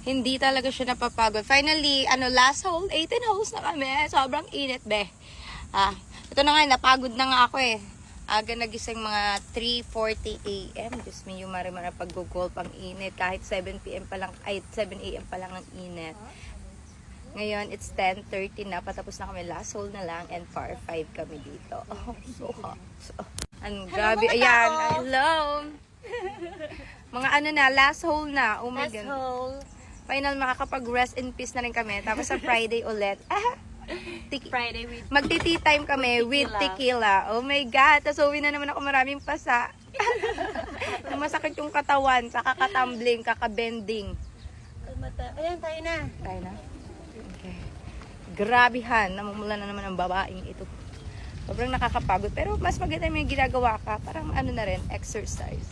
Hindi talaga siya napapagod. Finally, last hole, 18 holes na kami. Sobrang init, be. Ito na nga, napagod na nga ako eh. Aga nagising mga 3:40 a.m. Diyos me, yung marimara pag-golf ang init. Kahit 7 p.m. pa lang, 7 a.m. pa lang ang init. Ngayon, it's 10:30 na. Patapos na kami. Last hole na lang. And par 5 kami dito. Oh, so hot. Ang grabe. Ayan. Hello. Mga last hole na. Oh my God. Last hole. Final, makakapag-rest in peace na rin kami. Tapos sa Friday ulit. Friday with Magti-tea time kami with tequila. Oh my God. Tapos uwi na naman ako maraming pasa. Masakit yung katawan. Kakatumbling, kakabending. Ayan, tayo na. Tayo na? Okay. Grabihan. Namumula na naman ang babaeng ito. Sobrang nakakapagod. Pero mas maganda yung ginagawa ka. Parang na rin, exercise.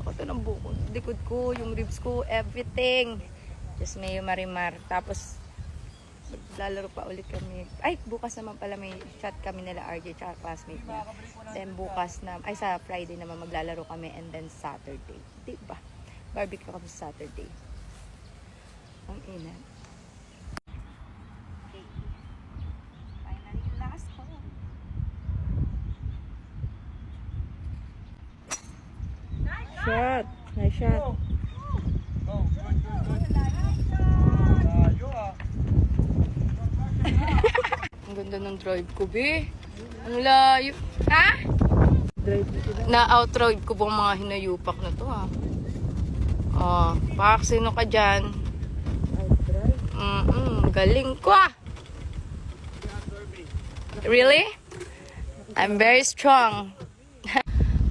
Ako ito ng buko. Likod ko, yung ribs ko, everything. Just may marimar. Tapos, lalaro pa ulit kami. Ay, bukas naman pala may chat kami nila RJ tsaka classmate niya. Then bukas na, sa Friday naman maglalaro kami and then Saturday. Diba? Barbecue kami Saturday. Ang inat. Okay. Finally, last hole. Shot. Nice shot. Ang ganda ng drive ko, be. Ang layo. Ha? Na-outroid ko pong mga hinayupak na to, ha. Oh, pak, sino ka dyan? Galing ko, ah. Really? I'm very strong.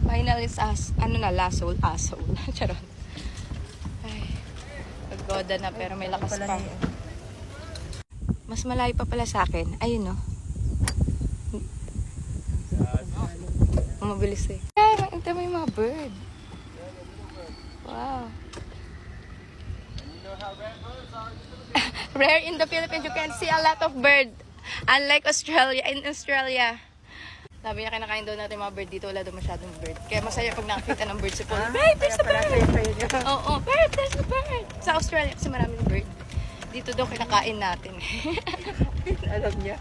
Final is last hole, asshole. Charot. Ay, pagoda na pero may lakas pa. Mas malayo pa pala sa akin. Ayun, no? Mabilis eh. Ay, makita mo yung mga bird. Wow. Rare in the Philippines, you can see a lot of bird. Unlike Australia, in Australia. Sabi niya, kinakain daw natin mga bird dito. Wala daw masyadong bird. Kaya masaya pag nakakita ng bird si Paul. Babe, there's a bird! Oo, bird, there's a bird! Sa Australia kasi maraming bird. Dito daw kinakain natin. Alam niya.